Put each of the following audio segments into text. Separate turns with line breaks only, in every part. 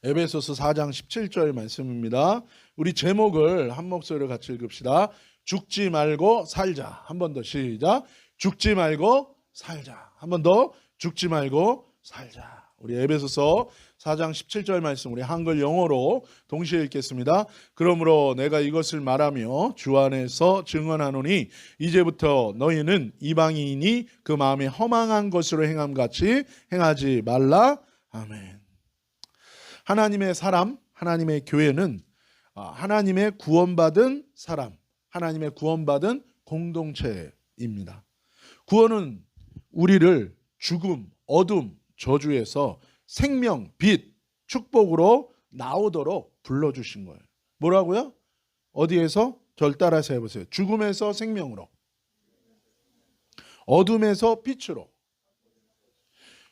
에베소서 4장 17절 말씀입니다. 우리 제목을 한 목소리로 같이 읽읍시다. 죽지 말고 살자. 한 번 더 시작. 죽지 말고 살자. 한 번 더 죽지 말고 살자. 우리 에베소서 4장 17절 말씀 우리 한글 영어로 동시에 읽겠습니다. 그러므로 내가 이것을 말하며 주 안에서 증언하노니 이제부터 너희는 이방인이 그 마음에 허망한 것으로 행함같이 행하지 말라. 아멘. 하나님의 사람, 하나님의 교회는 하나님의 구원받은 사람, 하나님의 구원받은 공동체입니다. 구원은 우리를 죽음, 어둠, 저주에서 생명, 빛, 축복으로 나오도록 불러주신 거예요. 뭐라고요? 어디에서? 절 따라서 해보세요. 죽음에서 생명으로, 어둠에서 빛으로,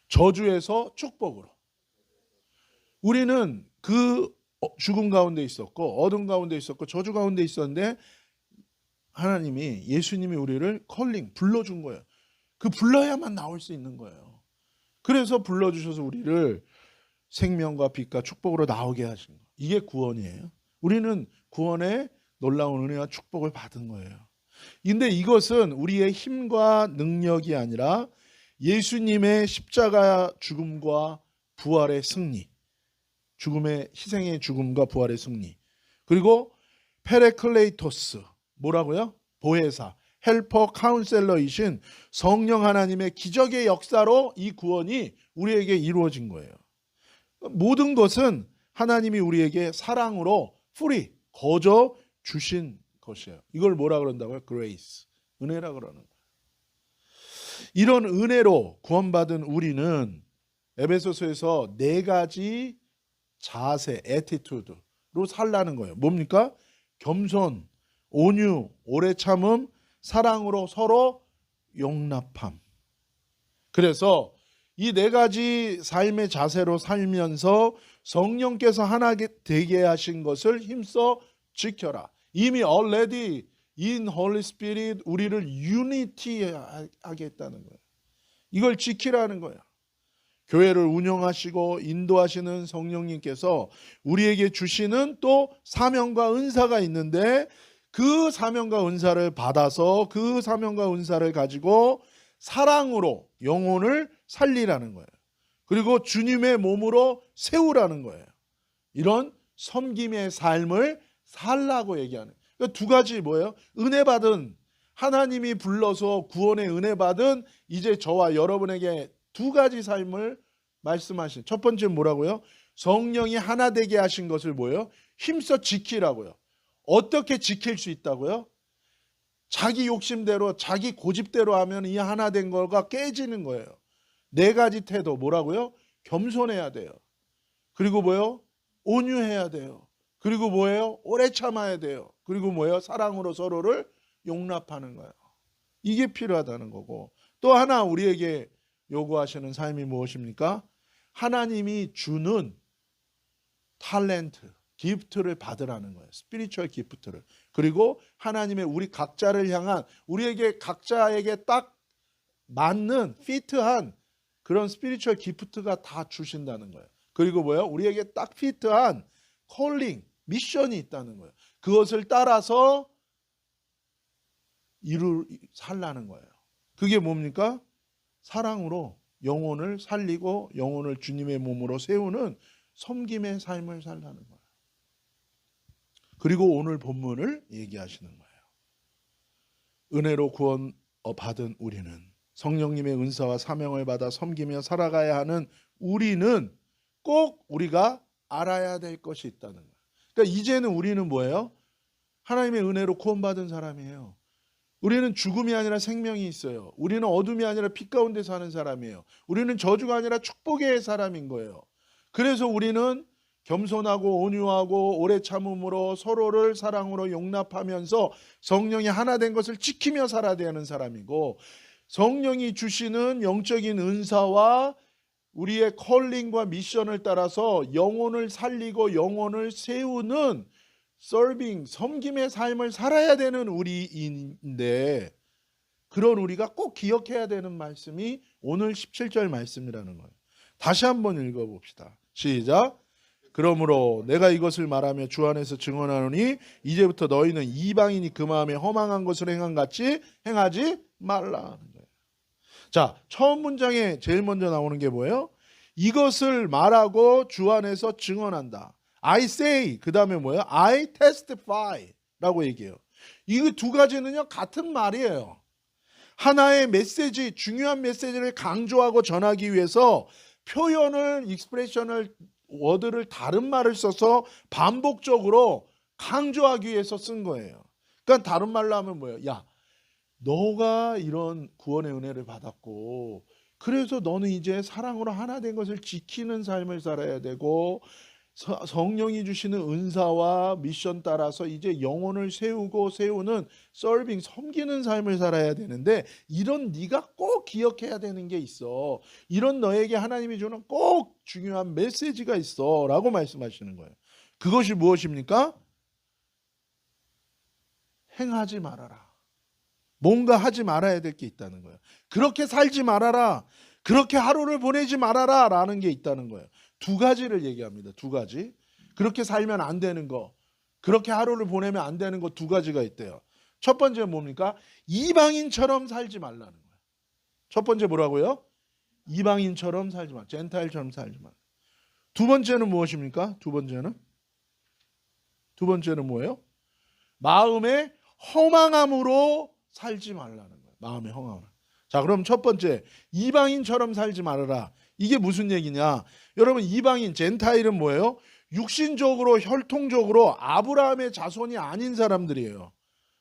저주에서 축복으로. 우리는 그 죽음 가운데 있었고 어둠 가운데 있었고 저주 가운데 있었는데 하나님이 예수님이 우리를 컬링 불러준 거예요. 그 불러야만 나올 수 있는 거예요. 그래서 불러주셔서 우리를 생명과 빛과 축복으로 나오게 하신 거예요. 이게 구원이에요. 우리는 구원의 놀라운 은혜와 축복을 받은 거예요. 근데 이것은 우리의 힘과 능력이 아니라 예수님의 십자가 죽음과 부활의 승리, 죽음의 희생의 죽음과 부활의 승리, 그리고 페레클레이토스, 뭐라고요? 보혜사, 헬퍼, 카운셀러이신 성령 하나님의 기적의 역사로 이 구원이 우리에게 이루어진 거예요. 모든 것은 하나님이 우리에게 사랑으로 free, 거저 주신 것이에요. 이걸 뭐라 그런다고요? grace, 은혜라 그러는 거예요. 이런 은혜로 구원받은 우리는 에베소서에서 4가지 자세, attitude로 살라는 거예요. 뭡니까? 겸손, 온유, 오래 참음, 사랑으로 서로 용납함. 그래서 이 4가지 삶의 자세로 살면서 성령께서 하나 되게 하신 것을 힘써 지켜라. 이미 already in Holy Spirit 우리를 unity 하게 했다는 거예요. 이걸 지키라는 거예요. 교회를 운영하시고 인도하시는 성령님께서 우리에게 주시는 또 사명과 은사가 있는데 그 사명과 은사를 받아서 그 사명과 은사를 가지고 사랑으로 영혼을 살리라는 거예요. 그리고 주님의 몸으로 세우라는 거예요. 이런 섬김의 삶을 살라고 얘기하는 거예요. 그러니까 2가지 뭐예요? 은혜 받은, 하나님이 불러서 구원의 은혜 받은 이제 저와 여러분에게 2가지 삶을 말씀하신. 첫 번째는 뭐라고요? 성령이 하나 되게 하신 것을 뭐예요? 힘써 지키라고요. 어떻게 지킬 수 있다고요? 자기 욕심대로 자기 고집대로 하면 이 하나 된 거가 깨지는 거예요. 4가지 태도 뭐라고요? 겸손해야 돼요. 그리고 뭐예요? 온유해야 돼요. 그리고 뭐예요? 오래 참아야 돼요. 그리고 뭐예요? 사랑으로 서로를 용납하는 거예요. 이게 필요하다는 거고, 또 하나 우리에게 요구하시는 삶이 무엇입니까? 하나님이 주는 탤런트, 기프트를 받으라는 거예요. 스피리추얼 기프트를. 그리고 하나님의 우리 각자를 향한, 우리에게 각자에게 딱 맞는 피트한 그런 스피리추얼 기프트가 다 주신다는 거예요. 그리고 뭐예요? 우리에게 딱 피트한 콜링, 미션이 있다는 거예요. 그것을 따라서 살라는 거예요. 그게 뭡니까? 사랑으로 영혼을 살리고 영혼을 주님의 몸으로 세우는 섬김의 삶을 살라는 거예요. 그리고 오늘 본문을 얘기하시는 거예요. 은혜로 구원 받은 우리는, 성령님의 은사와 사명을 받아 섬기며 살아가야 하는 우리는 꼭 우리가 알아야 될 것이 있다는 거예요. 그러니까 이제는 우리는 뭐예요? 하나님의 은혜로 구원받은 사람이에요. 우리는 죽음이 아니라 생명이 있어요. 우리는 어둠이 아니라 빛 가운데 사는 사람이에요. 우리는 저주가 아니라 축복의 사람인 거예요. 그래서 우리는 겸손하고 온유하고 오래 참음으로 서로를 사랑으로 용납하면서 성령이 하나 된 것을 지키며 살아야 되는 사람이고, 성령이 주시는 영적인 은사와 우리의 컬링과 미션을 따라서 영혼을 살리고 영혼을 세우는 서빙, 섬김의 삶을 살아야 되는 우리인데, 그런 우리가 꼭 기억해야 되는 말씀이 오늘 17절 말씀이라는 거예요. 다시 한번 읽어봅시다. 시작. 그러므로 내가 이것을 말하며 주 안에서 증언하노니 이제부터 너희는 이방인이 그 마음에 허망한 것을 행한 같이 행하지 말라. 자, 처음 문장에 제일 먼저 나오는 게 뭐예요? 이것을 말하고 주 안에서 증언한다. I say, 그 다음에 뭐예요? I testify 라고 얘기해요. 이 두 가지는요 같은 말이에요. 하나의 메시지, 중요한 메시지를 강조하고 전하기 위해서 표현을, 익스프레션을, 워드를 다른 말을 써서 반복적으로 강조하기 위해서 쓴 거예요. 그러니까 다른 말로 하면 뭐예요? 야, 너가 이런 구원의 은혜를 받았고 그래서 너는 이제 사랑으로 하나 된 것을 지키는 삶을 살아야 되고 성령이 주시는 은사와 미션 따라서 이제 영혼을 세우는 서빙, 섬기는 삶을 살아야 되는데 이런 네가 꼭 기억해야 되는 게 있어. 이런 너에게 하나님이 주는 꼭 중요한 메시지가 있어 라고 말씀하시는 거예요. 그것이 무엇입니까? 행하지 말아라. 뭔가 하지 말아야 될 게 있다는 거예요. 그렇게 살지 말아라. 그렇게 하루를 보내지 말아라 라는 게 있다는 거예요. 두 가지를 얘기합니다. 두 가지. 그렇게 살면 안 되는 거, 그렇게 하루를 보내면 안 되는 거 두 가지가 있대요. 첫 번째 뭡니까? 이방인처럼 살지 말라는 거예요. 첫 번째 뭐라고요? 이방인처럼 살지 마. 젠타일처럼 살지 마. 두 번째는 무엇입니까? 두 번째는 뭐예요? 마음의 허망함으로 살지 말라는 거예요. 마음의 허망함. 자, 그럼 첫 번째, 이방인처럼 살지 말아라. 이게 무슨 얘기냐? 여러분, 이방인, 젠타일은 뭐예요? 육신적으로, 혈통적으로 아브라함의 자손이 아닌 사람들이에요.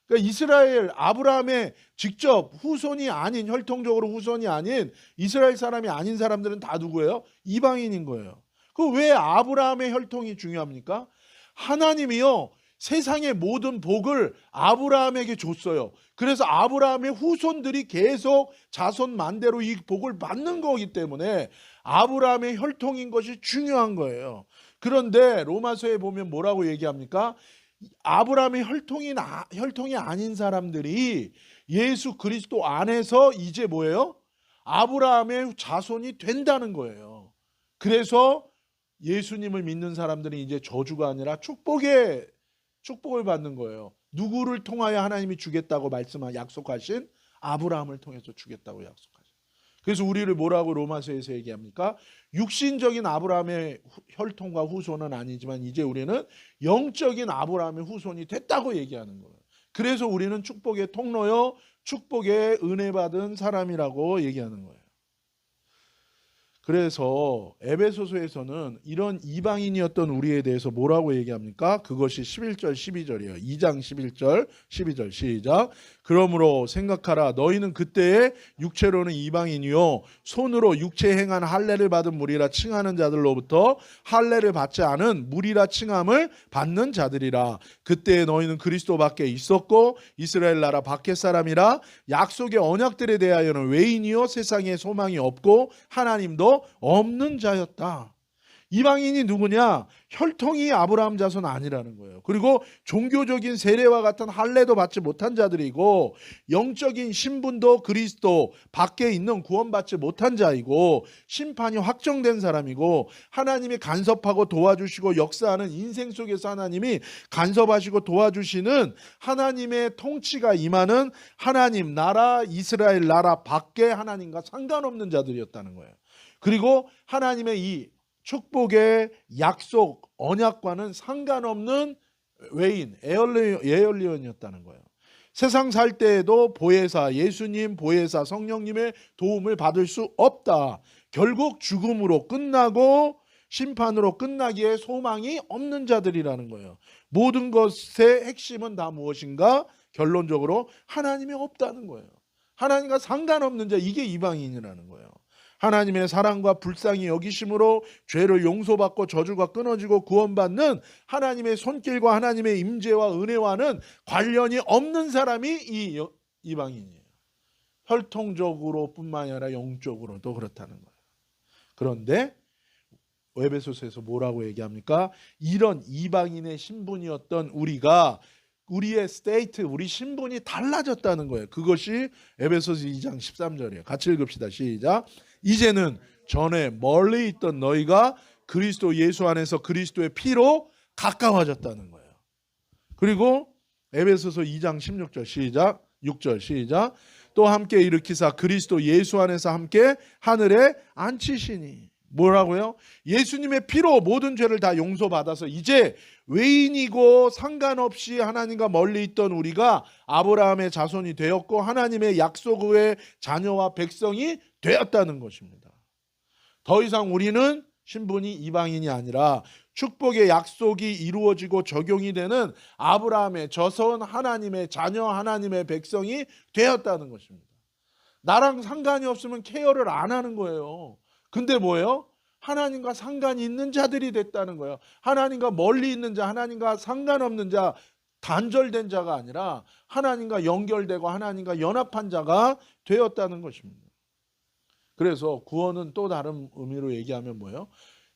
그러니까 이스라엘, 아브라함의 직접 후손이 아닌, 혈통적으로 후손이 아닌 이스라엘 사람이 아닌 사람들은 다 누구예요? 이방인인 거예요. 그 왜 아브라함의 혈통이 중요합니까? 하나님이요, 세상의 모든 복을 아브라함에게 줬어요. 그래서 아브라함의 후손들이 계속 자손 만대로 이 복을 받는 거기 때문에 아브라함의 혈통인 것이 중요한 거예요. 그런데 로마서에 보면 뭐라고 얘기합니까? 아브라함의 혈통이 아닌 사람들이 예수 그리스도 안에서 이제 뭐예요? 아브라함의 자손이 된다는 거예요. 그래서 예수님을 믿는 사람들은 이제 저주가 아니라 축복을 받는 거예요. 누구를 통하여 하나님이 주겠다고 약속하신 아브라함을 통해서 주겠다고 약속하신. 그래서 우리를 뭐라고 로마서에서 얘기합니까? 육신적인 아브라함의 혈통과 후손은 아니지만 이제 우리는 영적인 아브라함의 후손이 됐다고 얘기하는 거예요. 그래서 우리는 축복의 통로요, 축복의 은혜 받은 사람이라고 얘기하는 거예요. 그래서 에베소서에서는 이런 이방인이었던 우리에 대해서 뭐라고 얘기합니까? 그것이 11절 12절이에요. 2장 11절 12절 시작. 그러므로 생각하라. 너희는 그때에 육체로는 이방인이요 손으로 육체 행한 할례를 받은 무리라 칭하는 자들로부터 할례를 받지 않은 무리라 칭함을 받는 자들이라. 그때에 너희는 그리스도 밖에 있었고 이스라엘 나라 밖의 사람이라 약속의 언약들에 대하여는 외인이요 세상에 소망이 없고 하나님도 없는 자였다. 이방인이 누구냐? 혈통이 아브라함 자손 아니라는 거예요. 그리고 종교적인 세례와 같은 할례도 받지 못한 자들이고 영적인 신분도 그리스도 밖에 있는 구원받지 못한 자이고 심판이 확정된 사람이고 하나님이 간섭하고 도와주시고 역사하는 인생 속에서 하나님이 간섭하시고 도와주시는 하나님의 통치가 임하는 하나님 나라 이스라엘 나라 밖에 하나님과 상관없는 자들이었다는 거예요. 그리고 하나님의 이 축복의 약속, 언약과는 상관없는 외인, 에얼리언이었다는 거예요. 세상 살 때에도 보혜사, 예수님, 보혜사, 성령님의 도움을 받을 수 없다. 결국 죽음으로 끝나고 심판으로 끝나기에 소망이 없는 자들이라는 거예요. 모든 것의 핵심은 다 무엇인가? 결론적으로 하나님이 없다는 거예요. 하나님과 상관없는 자, 이게 이방인이라는 거예요. 하나님의 사랑과 불쌍히 여기심으로 죄를 용서받고 저주가 끊어지고 구원받는 하나님의 손길과 하나님의 임재와 은혜와는 관련이 없는 사람이 이 이방인이에요. 혈통적으로 뿐만 아니라 영적으로도 그렇다는 거예요. 그런데 에베소서에서 뭐라고 얘기합니까? 이런 이방인의 신분이었던 우리의 스테이트, 우리 신분이 달라졌다는 거예요. 그것이 에베소서 2장 13절이에요. 같이 읽읍시다. 시작. 이제는 전에 멀리 있던 너희가 그리스도 예수 안에서 그리스도의 피로 가까워졌다는 거예요. 그리고 에베소서 2장 16절 시작, 6절 시작. 또 함께 일으키사 그리스도 예수 안에서 함께 하늘에 앉히시니. 뭐라고요? 예수님의 피로 모든 죄를 다 용서받아서 이제 외인이고 상관없이 하나님과 멀리 있던 우리가 아브라함의 자손이 되었고 하나님의 약속의 자녀와 백성이 되었다는 것입니다. 더 이상 우리는 신분이 이방인이 아니라 축복의 약속이 이루어지고 적용이 되는 아브라함의 자손, 하나님의 자녀, 하나님의 백성이 되었다는 것입니다. 나랑 상관이 없으면 케어를 안 하는 거예요. 근데 뭐예요? 하나님과 상관이 있는 자들이 됐다는 거예요. 하나님과 멀리 있는 자, 하나님과 상관없는 자, 단절된 자가 아니라 하나님과 연결되고 하나님과 연합한 자가 되었다는 것입니다. 그래서 구원은 또 다른 의미로 얘기하면 뭐예요?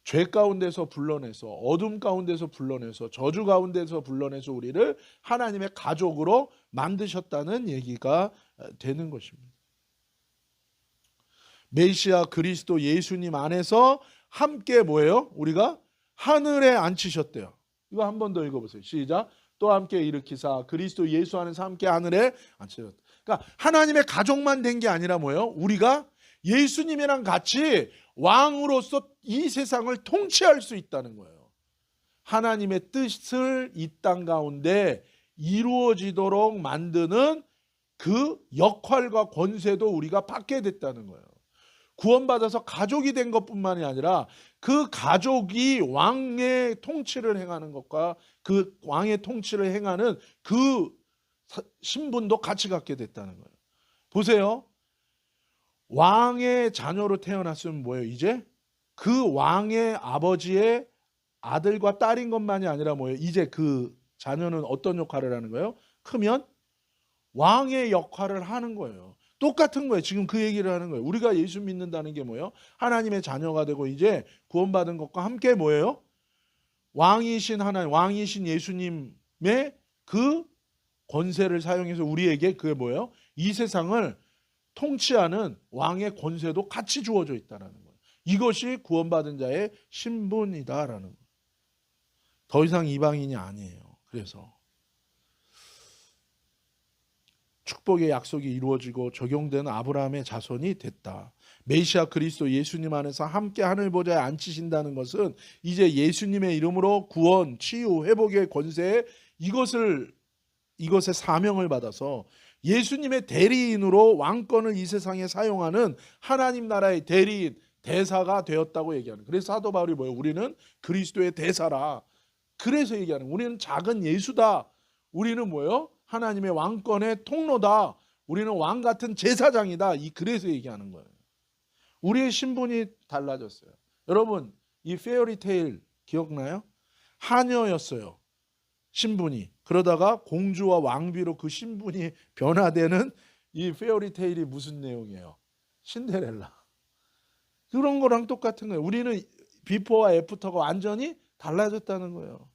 죄 가운데서 불러내서, 어둠 가운데서 불러내서, 저주 가운데서 불러내서 우리를 하나님의 가족으로 만드셨다는 얘기가 되는 것입니다. 메시아 그리스도 예수님 안에서 함께 뭐예요? 우리가 하늘에 앉히셨대요. 이거 한 번 더 읽어보세요. 시작. 또 함께 일으키사 그리스도 예수 안에서 함께 하늘에 앉히셨다. 그러니까 하나님의 가족만 된 게 아니라 뭐예요? 우리가 예수님이랑 같이 왕으로서 이 세상을 통치할 수 있다는 거예요. 하나님의 뜻을 이 땅 가운데 이루어지도록 만드는 그 역할과 권세도 우리가 받게 됐다는 거예요. 구원받아서 가족이 된 것뿐만이 아니라 그 가족이 왕의 통치를 행하는 것과 그 왕의 통치를 행하는 그 신분도 같이 갖게 됐다는 거예요. 보세요. 왕의 자녀로 태어났으면 뭐예요? 이제 그 왕의 아버지의 아들과 딸인 것만이 아니라 뭐예요? 이제 그 자녀는 어떤 역할을 하는 거예요? 크면 왕의 역할을 하는 거예요. 똑같은 거예요. 지금 그 얘기를 하는 거예요. 우리가 예수 믿는다는 게 뭐예요? 하나님의 자녀가 되고 이제 구원받은 것과 함께 뭐예요? 왕이신 하나님, 왕이신 예수님의 그 권세를 사용해서 우리에게 그게 뭐예요? 이 세상을 통치하는 왕의 권세도 같이 주어져 있다는 거예요. 이것이 구원받은 자의 신분이다라는 거예요. 더 이상 이방인이 아니에요. 그래서 축복의 약속이 이루어지고 적용되는 아브라함의 자손이 됐다. 메시아 그리스도 예수님 안에서 함께 하늘 보좌에 앉히신다는 것은 이제 예수님의 이름으로 구원, 치유, 회복의 권세에 이것의 사명을 받아서 예수님의 대리인으로 왕권을 이 세상에 사용하는 하나님 나라의 대리인, 대사가 되었다고 얘기하는. 그래서 사도 바울이 뭐예요? 우리는 그리스도의 대사라. 그래서 얘기하는. 우리는 작은 예수다. 우리는 뭐예요? 하나님의 왕권의 통로다. 우리는 왕 같은 제사장이다. 그래서 얘기하는 거예요. 우리의 신분이 달라졌어요. 여러분, 이 페어리테일 기억나요? 하녀였어요. 신분이. 그러다가 공주와 왕비로 그 신분이 변화되는 이 페어리테일이 무슨 내용이에요? 신데렐라. 그런 거랑 똑같은 거예요. 우리는 비포와 애프터가 완전히 달라졌다는 거예요.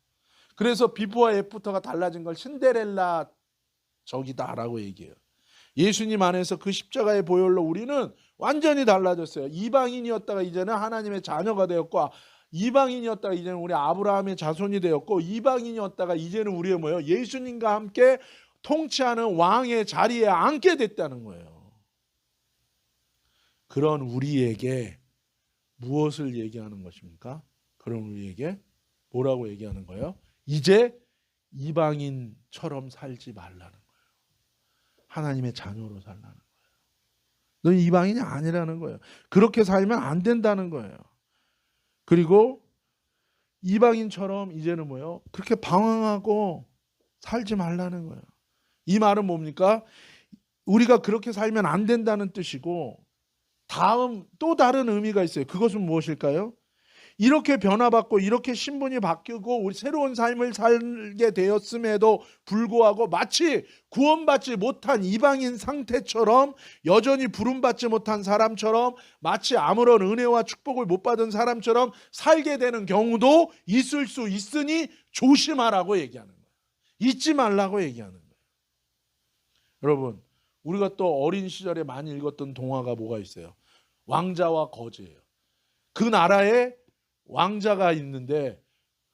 그래서 비포와 애프터가 달라진 걸 신데렐라 적이다라고 얘기해요. 예수님 안에서 그 십자가의 보혈로 우리는 완전히 달라졌어요. 이방인이었다가 이제는 하나님의 자녀가 되었고, 이방인이었다가 이제는 우리 아브라함의 자손이 되었고, 이방인이었다가 이제는 우리의 뭐예요? 예수님과 함께 통치하는 왕의 자리에 앉게 됐다는 거예요. 그런 우리에게 무엇을 얘기하는 것입니까? 그런 우리에게 뭐라고 얘기하는 거예요? 이제 이방인처럼 살지 말라는 거예요. 하나님의 자녀로 살라는 거예요. 너는 이방인이 아니라는 거예요. 그렇게 살면 안 된다는 거예요. 그리고 이방인처럼 이제는 뭐예요? 그렇게 방황하고 살지 말라는 거예요. 이 말은 뭡니까? 우리가 그렇게 살면 안 된다는 뜻이고, 또 다른 의미가 있어요. 그것은 무엇일까요? 이렇게 변화받고 이렇게 신분이 바뀌고 우리 새로운 삶을 살게 되었음에도 불구하고 마치 구원받지 못한 이방인 상태처럼, 여전히 부름받지 못한 사람처럼, 마치 아무런 은혜와 축복을 못 받은 사람처럼 살게 되는 경우도 있을 수 있으니 조심하라고 얘기하는 거예요. 잊지 말라고 얘기하는 거예요. 여러분, 우리가 또 어린 시절에 많이 읽었던 동화가 뭐가 있어요? 왕자와 거지예요. 그 나라에 왕자가 있는데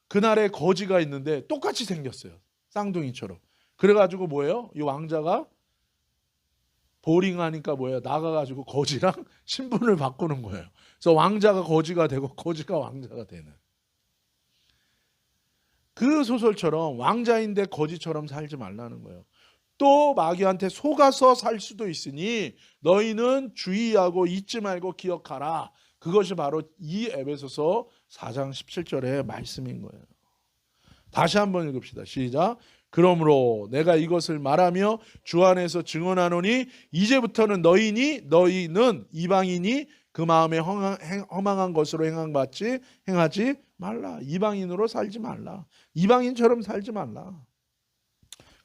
그날에 거지가 있는데 똑같이 생겼어요. 쌍둥이처럼. 그래가지고 뭐예요? 이 왕자가 보링하니까 뭐예요? 나가가지고 거지랑 신분을 바꾸는 거예요. 그래서 왕자가 거지가 되고 거지가 왕자가 되는. 그 소설처럼 왕자인데 거지처럼 살지 말라는 거예요. 또 마귀한테 속아서 살 수도 있으니 너희는 주의하고 잊지 말고 기억하라. 그것이 바로 이 에베소서 4장 17절의 말씀인 거예요. 다시 한번 읽읍시다. 시작. 그러므로 내가 이것을 말하며 주 안에서 증언하노니 이제부터는 너희는 이방인이 그 마음에 허망한 것으로 행하지 말라. 이방인으로 살지 말라. 이방인처럼 살지 말라.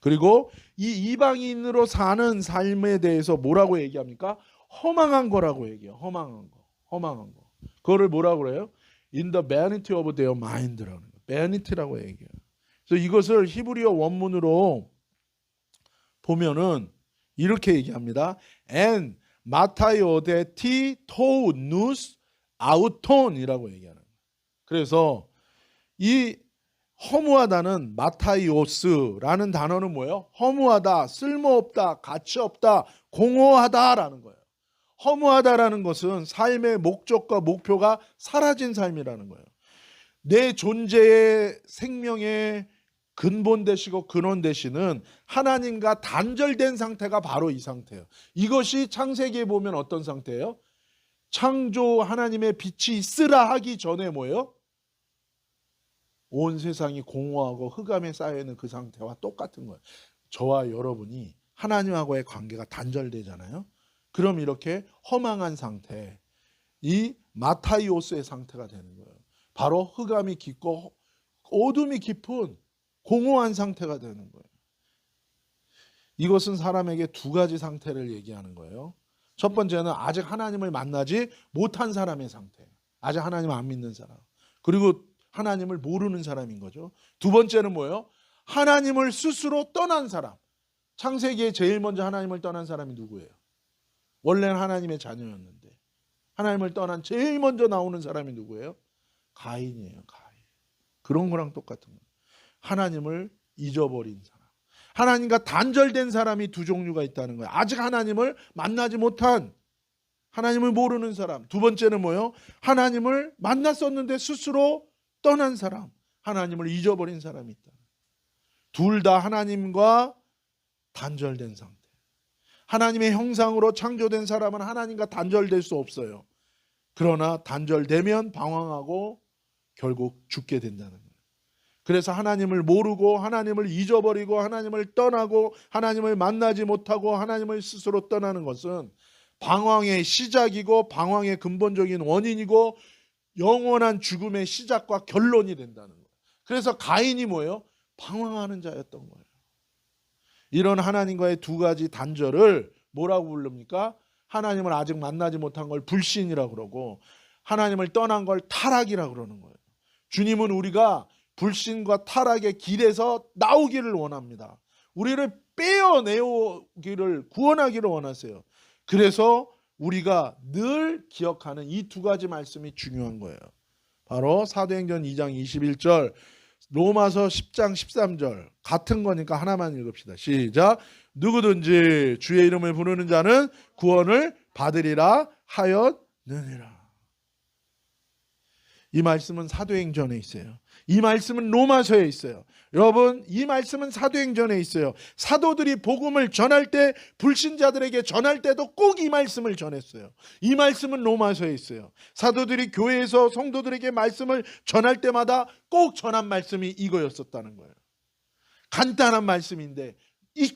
그리고 이 이방인으로 사는 삶에 대해서 뭐라고 얘기합니까? 허망한 거라고 얘기해요. 허망한 거. 그거를 뭐라고 그래요? In the vanity of their mind라는 거. vanity라고 얘기해요. 그래서 이것을 히브리어 원문으로 보면은 이렇게 얘기합니다. And 마타이오데 토 누스 아우톤이라고 얘기하는 거예요. 그래서 이 허무하다는 마타이오스라는 단어는 뭐예요? 허무하다, 쓸모없다, 가치없다, 공허하다라는 거예요. 허무하다라는 것은 삶의 목적과 목표가 사라진 삶이라는 거예요. 내 존재의 생명의 근본 되시고 근원 되시는 하나님과 단절된 상태가 바로 이 상태예요. 이것이 창세기에 보면 어떤 상태예요? 창조 하나님의 빛이 있으라 하기 전에 뭐예요? 온 세상이 공허하고 흑암에 쌓여있는 그 상태와 똑같은 거예요. 저와 여러분이 하나님하고의 관계가 단절되잖아요. 그럼 이렇게 허망한 상태, 이 마타이오스의 상태가 되는 거예요. 바로 흑암이 깊고 어둠이 깊은 공허한 상태가 되는 거예요. 이것은 사람에게 두 가지 상태를 얘기하는 거예요. 첫 번째는 아직 하나님을 만나지 못한 사람의 상태. 아직 하나님을 안 믿는 사람. 그리고 하나님을 모르는 사람인 거죠. 두 번째는 뭐예요? 하나님을 스스로 떠난 사람. 창세기에 제일 먼저 하나님을 떠난 사람이 누구예요? 원래는 하나님의 자녀였는데 하나님을 떠난 제일 먼저 나오는 사람이 누구예요? 가인이에요. 가인. 그런 거랑 똑같은 거예요. 하나님을 잊어버린 사람. 하나님과 단절된 사람이 두 종류가 있다는 거예요. 아직 하나님을 만나지 못한, 하나님을 모르는 사람. 두 번째는 뭐예요? 하나님을 만났었는데 스스로 떠난 사람. 하나님을 잊어버린 사람이 있다. 둘 다 하나님과 단절된 상태. 하나님의 형상으로 창조된 사람은 하나님과 단절될 수 없어요. 그러나 단절되면 방황하고 결국 죽게 된다는 거예요. 그래서 하나님을 모르고 하나님을 잊어버리고 하나님을 떠나고 하나님을 만나지 못하고 하나님을 스스로 떠나는 것은 방황의 시작이고 방황의 근본적인 원인이고 영원한 죽음의 시작과 결론이 된다는 거예요. 그래서 가인이 뭐예요? 방황하는 자였던 거예요. 이런 하나님과의 두 가지 단절을 뭐라고 부릅니까? 하나님을 아직 만나지 못한 걸 불신이라고 그러고 하나님을 떠난 걸 타락이라고 그러는 거예요. 주님은 우리가 불신과 타락의 길에서 나오기를 원합니다. 우리를 빼어내오기를 구원하기를 원하세요. 그래서 우리가 늘 기억하는 이 두 가지 말씀이 중요한 거예요. 바로 사도행전 2장 21절, 로마서 10장 13절 같은 거니까 하나만 읽읍시다. 시작. 누구든지 주의 이름을 부르는 자는 구원을 받으리라 하였느니라. 이 말씀은 사도행전에 있어요. 이 말씀은 로마서에 있어요. 여러분, 이 말씀은 사도행전에 있어요. 사도들이 복음을 전할 때, 불신자들에게 전할 때도 꼭 이 말씀을 전했어요. 이 말씀은 로마서에 있어요. 사도들이 교회에서 성도들에게 말씀을 전할 때마다 꼭 전한 말씀이 이거였었다는 거예요. 간단한 말씀인데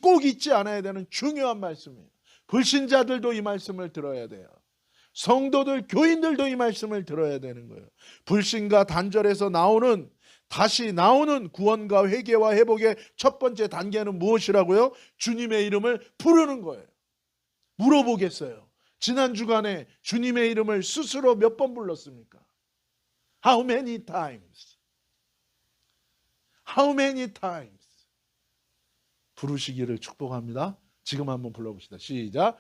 꼭 잊지 않아야 되는 중요한 말씀이에요. 불신자들도 이 말씀을 들어야 돼요. 성도들, 교인들도 이 말씀을 들어야 되는 거예요. 불신과 단절에서 다시 나오는 구원과 회개와 회복의 첫 번째 단계는 무엇이라고요? 주님의 이름을 부르는 거예요. 물어보겠어요. 지난 주간에 주님의 이름을 스스로 몇 번 불렀습니까? How many times? How many times? 부르시기를 축복합니다. 지금 한번 불러봅시다. 시작.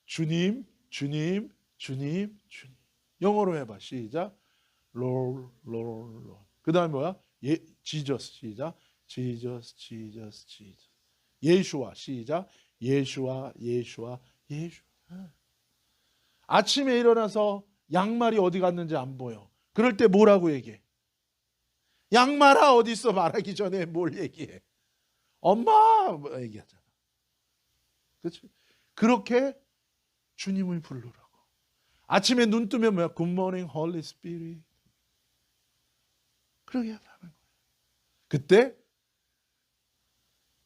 주님, 주님, 주님, 주님. 영어로 해봐. 시작. Lord, Lord, Lord. 그 다음에 뭐야? Jesus, 시작. Jesus, Jesus, Jesus. 예수와, 시작. 예수와, 예수와, 예수. 아침에 일어나서 양말이 어디 갔는지 안 보여. 그럴 때 뭐라고 얘기해? 양말아 어디 있어? 말하기 전에 뭘 얘기해? 엄마 얘기하잖아. 그렇지? 그렇게 주님을 부르라고. 아침에 눈 뜨면 뭐야? Good morning, Holy Spirit. 그러게 하는 거예요. 그때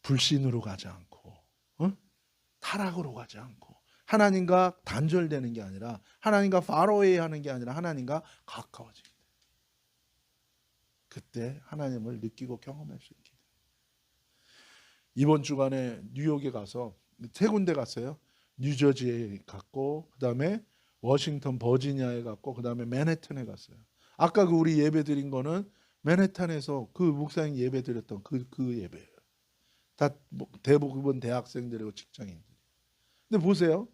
불신으로 가지 않고, 타락으로 가지 않고, 하나님과 단절되는 게 아니라, 하나님과 파로웨이 하는 게 아니라 하나님과 가까워지게 돼. 그때 하나님을 느끼고 경험할 수 있게 돼. 이번 주간에 뉴욕에 가서 세 군데 갔어요. 뉴저지에 갔고, 그 다음에 워싱턴 버지니아에 갔고, 그 다음에 맨해튼에 갔어요. 아까 그 우리 예배 드린 거는 맨해튼에서 그 목사님 예배 드렸던 그 예배예요. 다 대부분 대학생들이고 직장인들. 근데 보세요.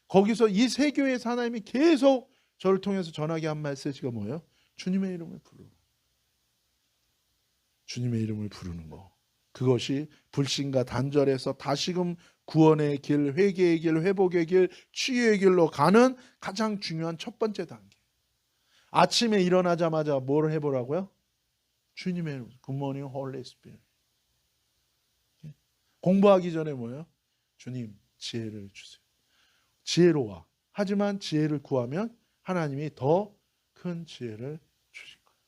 거기서 이 세 교회에서 하나님이 계속 저를 통해서 전하게 한 메시지가 뭐예요? 주님의 이름을 부르는 거. 주님의 이름을 부르는 거. 그것이 불신과 단절에서 다시금 구원의 길, 회개의 길, 회복의 길, 치유의 길로 가는 가장 중요한 첫 번째 단계. 아침에 일어나자마자 뭘 해보라고요? 주님의 이름. Good morning, Holy Spirit. 공부하기 전에 뭐예요? 주님, 지혜를 주세요. 지혜로워. 하지만 지혜를 구하면 하나님이 더 큰 지혜를 주실 거예요.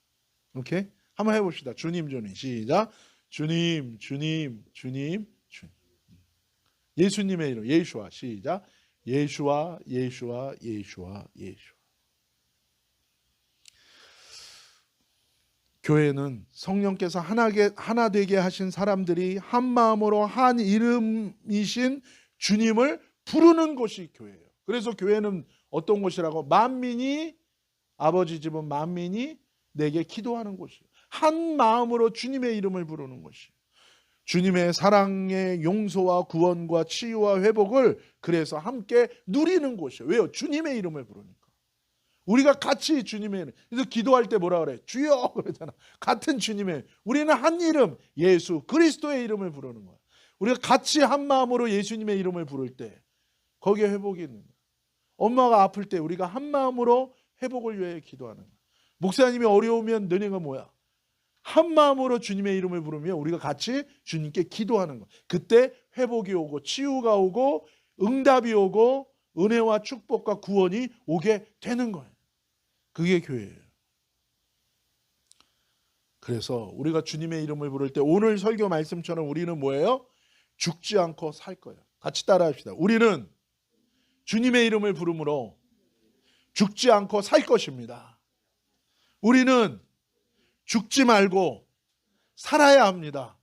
오케이? 한번 해봅시다. 주님, 주님. 시작. 주님, 주님, 주님, 주님. 예수님의 이름, 예수와. 시작. 예수와, 예수와, 예수와, 예수. 교회는 성령께서 하나 되게 하신 사람들이 한 마음으로 한 이름이신 주님을 부르는 곳이 교회예요. 그래서 교회는 어떤 곳이라고? 만민이, 아버지 집은 만민이 내게 기도하는 곳이에요. 한 마음으로 주님의 이름을 부르는 곳이에요. 주님의 사랑의 용서와 구원과 치유와 회복을 그래서 함께 누리는 곳이에요. 왜요? 주님의 이름을 부르니까. 우리가 같이 주님의 이름. 그래서 기도할 때 뭐라 그래? 주여 그러잖아. 같은 주님의. 우리는 한 이름, 예수 그리스도의 이름을 부르는 거야. 우리가 같이 한 마음으로 예수님의 이름을 부를 때 거기에 회복이 있는 거야. 엄마가 아플 때 우리가 한 마음으로 회복을 위해 기도하는 거야. 목사님이 어려우면 너네가 뭐야? 한 마음으로 주님의 이름을 부르면 우리가 같이 주님께 기도하는 거야. 그때 회복이 오고 치유가 오고 응답이 오고 은혜와 축복과 구원이 오게 되는 거예요. 그게 교회예요. 그래서 우리가 주님의 이름을 부를 때 오늘 설교 말씀처럼 우리는 뭐예요? 죽지 않고 살 거예요. 같이 따라합시다. 우리는 주님의 이름을 부름으로 죽지 않고 살 것입니다. 우리는 죽지 말고 살아야 합니다.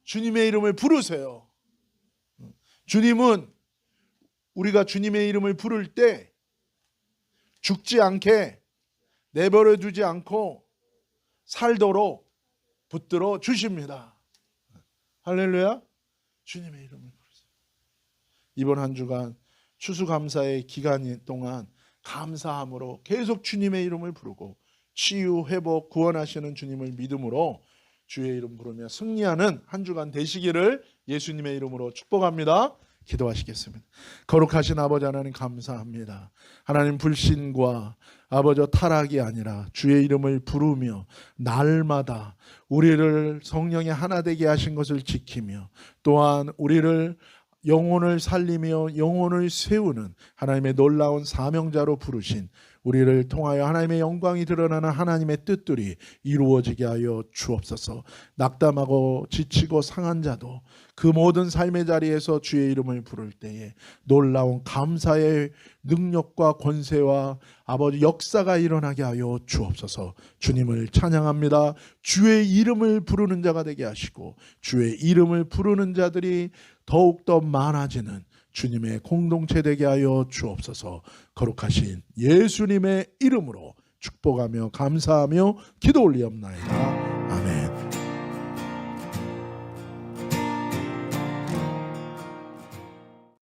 주님의 이름을 부르세요. 주님은 우리가 주님의 이름을 부를 때 죽지 않게 내버려 두지 않고 살도록 붙들어 주십니다. 할렐루야. 주님의 이름을 부르세요. 이번 한 주간 추수감사의 기간 동안 감사함으로 계속 주님의 이름을 부르고 치유, 회복, 구원하시는 주님을 믿음으로 주의 이름 부르며 승리하는 한 주간 되시기를 예수님의 이름으로 축복합니다. 기도하시겠습니다. 거룩하신 아버지 하나님 감사합니다. 하나님 불신과 아버지 타락이 아니라 주의 이름을 부르며 날마다 우리를 성령의 하나 되게 하신 것을 지키며 또한 우리를 영혼을 살리며 영혼을 세우는 하나님의 놀라운 사명자로 부르신 우리를 통하여 하나님의 영광이 드러나는 하나님의 뜻들이 이루어지게 하여 주옵소서. 낙담하고 지치고 상한 자도 그 모든 삶의 자리에서 주의 이름을 부를 때에 놀라운 감사의 능력과 권세와 아버지 역사가 일어나게 하여 주옵소서. 주님을 찬양합니다. 주의 이름을 부르는 자가 되게 하시고 주의 이름을 부르는 자들이 더욱더 많아지는 주님의 공동체 되게 하여 주옵소서. 거룩하신 예수님의 이름으로 축복하며 감사하며 기도 올리옵나이다.